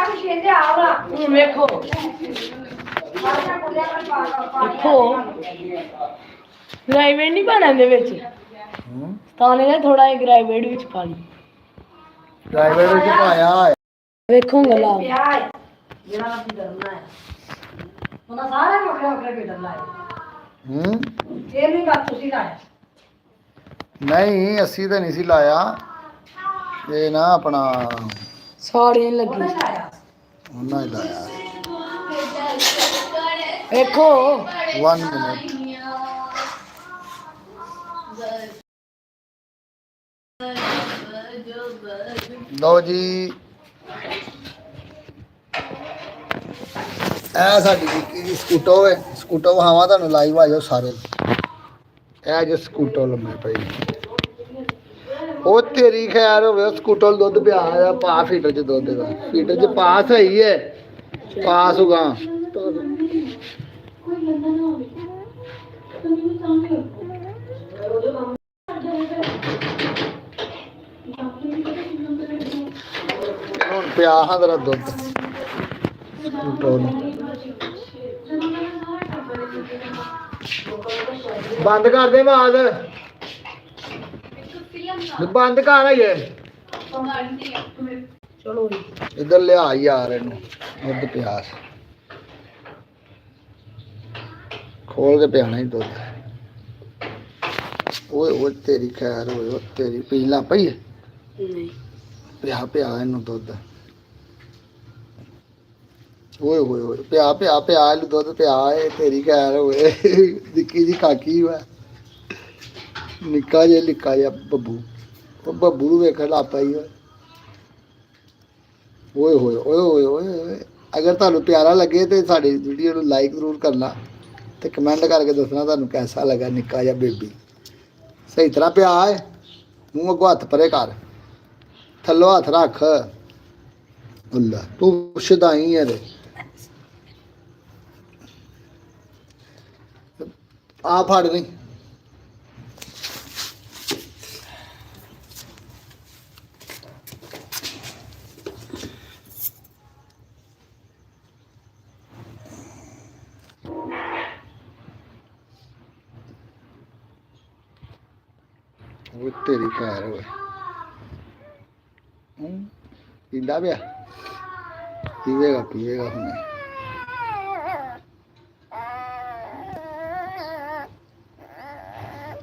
ਹੁਣ ਵੇਖੋ ਦੇਖੋ ਗ੍ਰਾਈਵੇਟ ਨਹੀਂ ਪਾਣਾ ਇਹਦੇ ਵਿੱਚ ਤਾਂ ਨੇ ਥੋੜਾ ਜਿਹਾ ਗ੍ਰਾਈਵੇਟ ਵਿੱਚ ਪਾ ਲਈ ਡਰਾਈਵਰ ਵਿੱਚ ਪਾਇਆ ਹੈ ਵੇਖੋ ਗਲਾ ਜਿਹੜਾ ਅਸੀਂ ਕਰਨਾ ਹੈ ਉਹਨਾਂ ਸਾਰੇ ਵੱਖਰੇ ਵੱਖਰੇ ਬੇਟਰ ਲਾਏ ਇਹ ਨਹੀਂ ਬਾਤ ਤੁਸੀਂ ਲਾਇਆ ਨਹੀਂ ਅਸੀਂ ਤਾਂ ਨਹੀਂ ਸੀ ਲਾਇਆ ਇਹ ਨਾ ਆਪਣਾ ਸਾੜੀਆਂ ਲੱਗੀ ਉਹਨਾਂ ਹੀ ਲਾਇਆ ਵੇਖੋ 1 ਮਿੰਟ ਲਓ ਜੀ ਇਹ ਸਾਡੀ ਸਕੂਟੋ ਹੈ ਸਕੂਟੋ ਵਹਾਵਾਂ ਤੁਹਾਨੂੰ ਲਾਈਵ ਆ ਜਾਓ ਸਾਰੇ ਇਹ ਜੇ ਸਕੂਟੋ ਲੰਮੇ ਪਈ ਉਹ ਤੇਰੀ ਖੈਰ ਹੋਵੇ ਸਕੂਟੋ ਦੁੱਧ ਪਿਆ ਆ ਪਾ ਫੀਟਰ ਚ ਦੁੱਧ ਦਾ ਫੀਟਰ ਚ ਪਾ ਸਹੀ ਹੈ ਪਾਸ ਹੋਗਾ ਹੁਣ ਪਿਆ ਹਾਂ ਤੇਰਾ ਦੁੱਧ ਸਕੂਟੋ ਨੂੰ ਬੰਦ ਕਰ ਦੇ ਆਵਾਜ਼ ਬੰਦ ਕਰ ਆਈਏ ਚਲੋ ਇੱਧਰ ਲਿਆ ਯਾਰ ਇਹਨੂੰ ਦੁੱਧ ਪਿਆ ਖੋਲ ਕੇ ਪਿਆਣਾ ਹੀ ਦੁੱਧ ਓਏ ਓਏ ਤੇਰੀ ਖੈਰ ਹੋਏ ਉਹ ਤੇਰੀ ਪੀਲਾ ਪਈ ਨਹੀਂ ਪਿਆ ਪਿਆ ਇਹਨੂੰ ਦੁੱਧ ਓਏ ਹੋਏ ਹੋਏ ਪਿਆ ਪਿਆ ਪਿਆ ਇਹਨੂੰ ਦੁੱਧ ਪਿਆ ਇਹ ਤੇਰੀ ਖੈਰ ਹੋਏ ਨਿੱਕੀ ਜੀ ਕਾਕੀ ਵਾ ਨਿੱਕਾ ਜਿਹਾ ਬੱਬੂ ਉਹ ਬੱਬੂ ਨੂੰ ਵੇਖਣ ਲੱਗ ਪਈ ਓਏ ਹੋਏ ਓਏ ਹੋਏ ਓਏ ਅਗਰ ਤੁਹਾਨੂੰ ਪਿਆਰਾ ਲੱਗੇ ਤੇ ਸਾਡੀ ਵੀਡੀਓ ਨੂੰ ਲਾਈਕ ਜ਼ਰੂਰ ਕਰਨਾ ਤੇ ਕਮੈਂਟ ਕਰਕੇ ਦੱਸਣਾ ਤੁਹਾਨੂੰ ਕਿਹਦਾ ਲੱਗਾ ਨਿੱਕਾ ਜਿਹਾ ਬੇਬੀ ਸਹੀ ਤਰ੍ਹਾਂ ਪਿਆ ਹੈ ਮੂੰਹ ਅੱਗੋਂ ਹੱਥ ਪਰੇ ਕਰ ਥੱਲੋਂ ਹੱਥ ਰੱਖ ਅੱਲਾ ਤੂੰ ਸ਼ਦਾਈ ਹੈ ਰੇ ਆ ਫੜ ਨਹੀਂ ਉਹ ਤੇਰੀ ਖੈਰ ਹੋਏ ਪੀਂਦਾ ਪਿਆ ਪੀਵੇਗਾ ਹੁਣ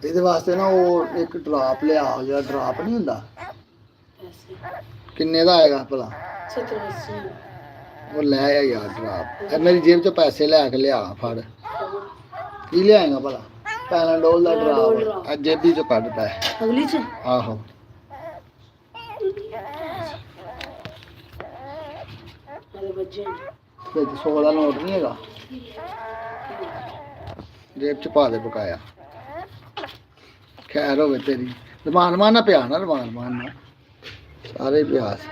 ਇਹਦੇ ਵਾਸਤੇ ਨਾ ਉਹ ਇੱਕ ਡਰਾਪ ਲਿਆ ਜਿਹੜਾ ਡਰਾਪ ਨਹੀਂ ਹੁੰਦਾ ਕਿੰਨੇ ਦਾ ਆਏਗਾ ਭਲਾ 70 ਉਹ ਲੈ ਆ ਯਾਰ ਡਰਾਪ ਇਹ ਮੇਰੀ ਜੇਬ ਚੋਂ ਪੈਸੇ ਲੈ ਕੇ ਲਿਆ ਫੜ ਕੀ ਲਿਆਏਗਾ ਭਲਾ ਪੈਨਾਡੋਲ ਦਾ ਡਰਾਪ ਅੱਜ ਜੇਬੀ ਚੋਂ ਕੱਢਦਾ ਅਗਲੀ ਚ ਆਹੋ ਬੱਜੇ ਵਿੱਚ 100 ਦਾ ਨੋਟ ਨਹੀਂ ਹੈਗਾ ਜੇਬ ਚ ਪਾ ਦੇ ਬਕਾਇਆ ਖੈਰ ਹੋਵੇ ਤੇਰੀ ਰਮਾਨ ਮਾਨਾ ਪਿਆ ਨਾ ਰਮਾਨ ਮਾਨਾ ਸਾਰੇ ਪਿਆਸ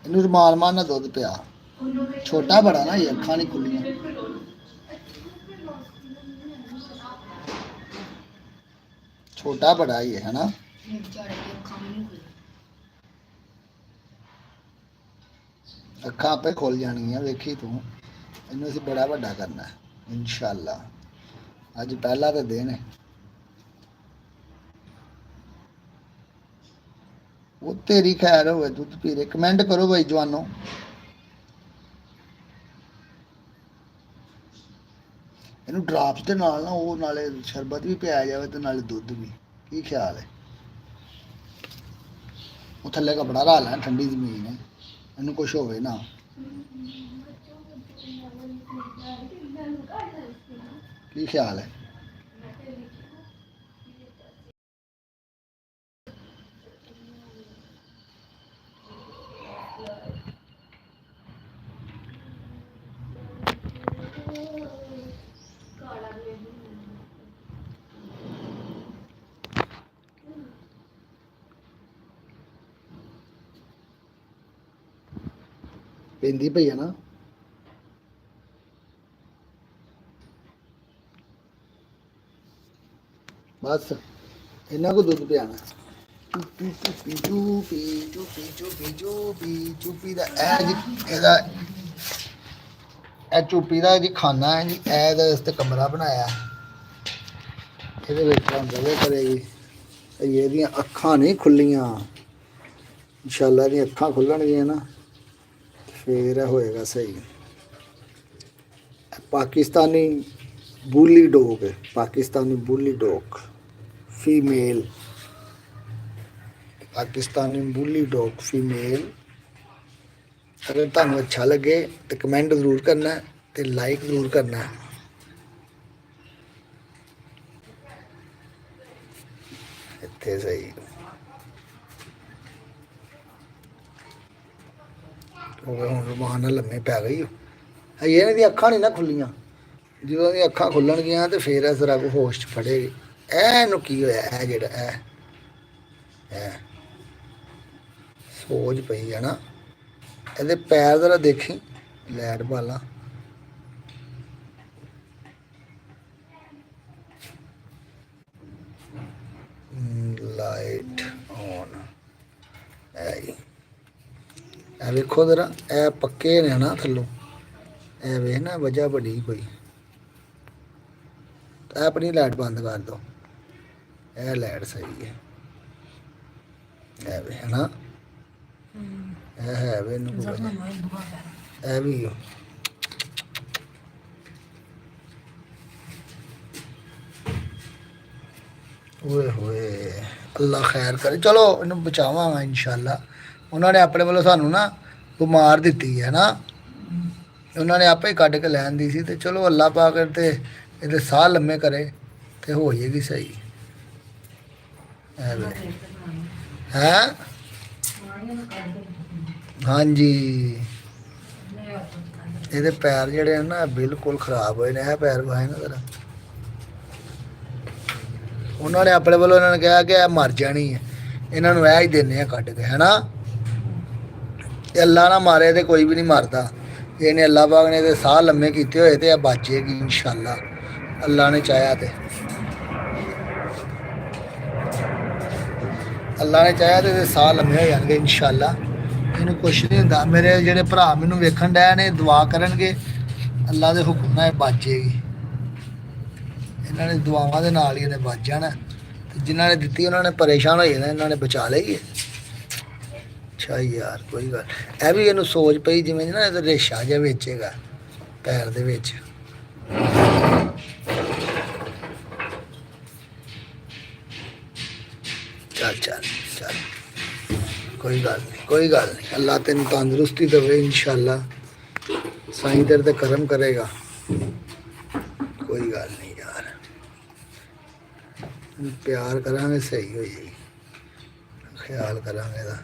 ਇਹਨੂੰ ਰਮਾਨ ਮਾਨਾ ਦੁੱਧ ਪਿਆ ਛੋਟਾ ਬੜਾ ਨਾ ਇਹ ਅੱਖਾਂ ਨਹੀਂ ਖੁੱਲੀਆਂ ਛੋਟਾ ਬੜਾ ਹੀ ਹੈ ਨਾ ਅੱਖਾਂ ਆਪੇ ਖੁੱਲ ਜਾਣਗੀਆਂ ਵੇਖੀ ਤੂੰ ਇਹਨੂੰ ਅਸੀਂ ਬੜਾ ਵੱਡਾ ਕਰਨਾ ਇਨਸ਼ਾਅੱਲਾ ਅੱਜ ਪਹਿਲਾ ਤਾਂ ਦਿਨ ਹੈ ਉਹ ਤੇਰੀ ਖੈਰ ਹੋਵੇ ਦੁੱਧ ਪੀ ਰਹੇ ਕਮੈਂਟ ਕਰੋ ਬਾਈ ਜਵਾਨੋ ਇਹਨੂੰ ਡਰਾਪਸ ਦੇ ਨਾਲ ਨਾ ਉਹ ਨਾਲੇ ਸ਼ਰਬਤ ਵੀ ਪਿਆਇਆ ਜਾਵੇ ਤੇ ਨਾਲੇ ਦੁੱਧ ਵੀ ਕੀ ਖਿਆਲ ਹੈ ਉਹ ਥੱਲੇ ਕਪੜਾ ਲਾ ਲੈ ਠੰਡੀ ਜ਼ਮੀਨ ਹੈ ਇਹਨੂੰ ਕੁਛ ਹੋਵੇ ਨਾ ਕੀ ਖਿਆਲ ਹੈ ਪੈਂਦੀ ਪਈ ਆ ਨਾ। ਬਸ ਇਹਨਾਂ ਕੋ ਦੁੱਧ ਪਿਆਣਾ। ਚੁੱਪੀ ਚੁੱਪੀ ਚੁੱਪੀ ਚੁੱਪੀ ਚੁੱਪੀ ਚੁੱਪੀ ਚੁੱਪੀ ਦਾ ਇਹ ਜੀ ਇਹਦਾ ਇਹ ਚੁੱਪੀ ਦਾ ਜੀ ਖਾਨਾ ਹੈ ਜੀ। ਇਹਦੇ ਵਾਸਤੇ ਕਮਰਾ ਬਣਾਇਆ, ਇਹਦੇ ਵਿੱਚ ਅੰਦਰ ਕਰੇਗੀ। ਇਹਦੀਆਂ ਅੱਖਾਂ ਨਹੀਂ ਖੁੱਲੀਆਂ, ਇਨਸ਼ਾਅੱਲਾ ਦੀਆਂ ਅੱਖਾਂ ਖੁੱਲਣਗੀਆਂ ਨਾ ਫੇਰ ਇਹ ਹੋਏਗਾ ਸਹੀ। ਪਾਕਿस्तानी ਬੁਲੀ ਡੋਗ ਹੈ, पाकिस्तानी बुली डॉग फीमेल, पाकिस्तानी बुली डॉग फीमेल। अगर तुहानू अच्छा लगे तो कमेंट जरूर करना ते लाइक जरूर करना। इत्थे सही ਹੁਣ ਰਮਾਨ ਲੰਮੇ ਪੈ ਗਈ। ਇਹ ਇਹਨਾਂ ਦੀਆਂ ਅੱਖਾਂ ਨਹੀਂ ਨਾ ਖੁੱਲੀਆਂ, ਜਦੋਂ ਦੀਆਂ ਅੱਖਾਂ ਖੁੱਲਣਗੀਆਂ ਤੇ ਫਿਰ ਇਸ ਤਰ੍ਹਾਂ ਕੋ ਹੋਸ਼ 'ਚ ਫੜੇਗੀ। ਇਹਨੂੰ ਕੀ ਹੋਇਆ? ਇਹ ਜਿਹੜਾ ਇਹ ਸੋਜ ਪਈ ਹੈ ਨਾ, ਇਹਦੇ ਪੈਰ ਜ਼ਰਾ ਦੇਖੀ, ਲੈਟ ਬਾਲਾ ਲਾਈਟ ਔਨ। ਇਹ ਵੇਖੋ ਜ਼ਰਾ, ਇਹ ਪੱਕੇ ਨੇ ਨਾ ਥੱਲੋਂ, ਇਹ ਵੇਖ ਨਾ ਵਜ੍ਹਾ ਬੜੀ ਕੋਈ। अपनी लाइट बंद कर दो, यह लाइट सही है वे है ना, है वे भी ओए होए अल्लाह खैर करे। चलो इन्हू बचावांगा इंशाअल्लाह। उन्होंने अपने वालों सानू ना बीमार दी है ना, उन्होंने आपे ही कढ़ के लैन दी सी। ते चलो अल्लाह पाक ते ਇਹਦੇ ਸਾਹ ਲੰਮੇ ਕਰੇ ਤੇ ਹੋ ਜਾਏਗੀ ਸਹੀ। ਹੈ ਹਾਂਜੀ, ਇਹਦੇ ਪੈਰ ਜਿਹੜੇ ਨਾ ਬਿਲਕੁਲ ਖਰਾਬ ਹੋਏ ਨੇ। ਇਹ ਪੈਰ ਵਾਏ ਨਾ ਜ਼ਰਾ, ਉਹਨਾਂ ਨੇ ਆਪਣੇ ਵੱਲੋਂ ਇਹਨਾਂ ਨੇ ਕਿਹਾ ਕਿ ਇਹ ਮਰ ਜਾਣੀ ਹੈ, ਇਹਨਾਂ ਨੂੰ ਇਹ ਹੀ ਦਿੰਦੇ ਆ ਕੱਢ ਕੇ, ਹੈ ਨਾ। ਤੇ ਅੱਲਾ ਨਾ ਮਾਰੇ ਤੇ ਕੋਈ ਵੀ ਨਹੀਂ ਮਰਦਾ। ਇਹਨੇ ਅੱਲਾ ਪਾਕ ਨੇ ਇਹਦੇ ਸਾਹ ਲੰਮੇ ਕੀਤੇ ਹੋਏ ਤੇ ਇਹ ਬਚ ਜਾਏਗੀ ਇਨਸ਼ਾਅੱਲਾ, अल्लाह ने चाहा तो। अल्लाह ने चाहा तो साह लम्बे हो जाएंगे इंशाअल्लाह। इन्हू कुछ नहीं होंदा। मेरे जेडे भरा मैनू वेखण डे ने दुआ करनगे, अल्लाह के हुक्म नाल बच जाएगी। इन्होंने दुआवां दे नाल ही इन्हें बच जाना। जिन्हों ने दित्ती उन्होंने परेशान हो जाना, इन्होंने बचा ली है। अच्छा यार कोई गल, यह भी इन्हू सोच पई जिवें ना रेशा जिहा वेचेगा पैर दे विच। चल चल चल कोई गल नहीं, कोई गल नहीं। अल्लाह तेन तंदुरुस्ती देवे इंशाअल्लाह, साईं तेरे ते करम करेगा। कोई गल नहीं यार, प्यार करांगे सही हो जाएगी, ख्याल करांगे दा।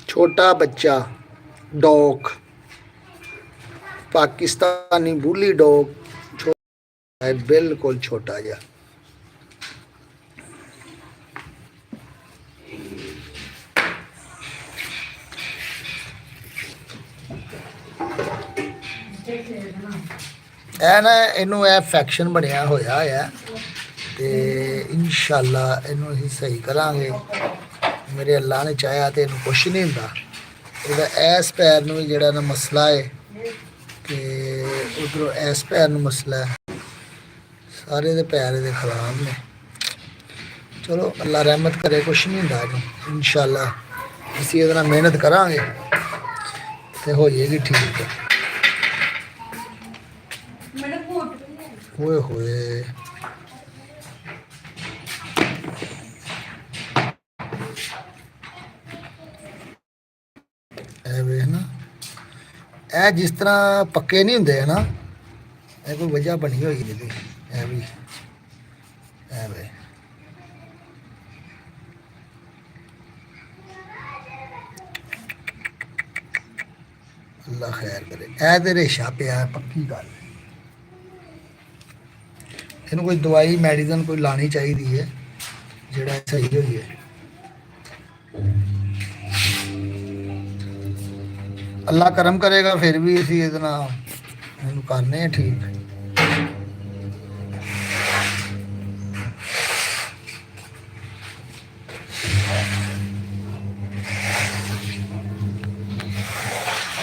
छोटा बच्चा डॉग, पाकिस्तानी बुली डॉग है, बिल्कुल छोटा जा। ना इनू इन्फेक्शन बनया होया है ते इंशाअल्लाह इनू असीं सही करांगे। मेरे अल्लाह ने चाहा तो इन्हू कुछ नहीं होंदा। ਇਹਦਾ ਇਸ ਪੈਰ ਨੂੰ ਵੀ ਜਿਹੜਾ ਨਾ ਮਸਲਾ ਹੈ ਤੇ ਉਧਰੋਂ ਇਸ ਪੈਰ ਨੂੰ ਮਸਲਾ ਹੈ, ਸਾਰੇ ਦੇ ਪੈਰ ਇਹਦੇ ਖਰਾਬ ਨੇ। ਚਲੋ ਅੱਲਾ ਰਹਿਮਤ ਕਰੇ, ਕੁਛ ਨਹੀਂ ਹੁੰਦਾ ਇਹਨੂੰ ਇਨਸ਼ਾਅੱਲਾ। ਅਸੀਂ ਇਹਦੇ ਨਾਲ ਮਿਹਨਤ ਕਰਾਂਗੇ ਤੇ ਹੋ ਜਾਏਗੀ ਠੀਕ। ਹੋਏ ਹੋਏ ਵੇਖ ਨਾ, ਇਹ ਜਿਸ ਤਰ੍ਹਾਂ ਪੱਕੇ ਨਹੀਂ ਹੁੰਦੇ ਹੈ ਨਾ, ਇਹ ਕੋਈ ਵਜ੍ਹਾ ਬਣੀ ਹੋਈ ਇਹਦੀ। ਇਹ ਵੀ ਇਹ ਵੇ ਅੱਲਾ ਖੈਰ ਕਰੇ। ਇਹ ਤੇ ਰੇਸ਼ਾ ਪਿਆ ਪੱਕੀ ਗੱਲ। ਇਹਨੂੰ ਕੋਈ ਦਵਾਈ ਮੈਡੀਸਨ ਕੋਈ ਲਾਣੀ ਚਾਹੀਦੀ ਹੈ ਜਿਹੜਾ ਸਹੀ ਹੋਈ ਹੈ। ਅੱਲਾ ਕਰਮ ਕਰੇਗਾ ਫਿਰ ਵੀ ਅਸੀਂ ਇਹਦੇ ਨਾਲ ਇਹਨੂੰ ਕਰਨੇ ਆ ਠੀਕ।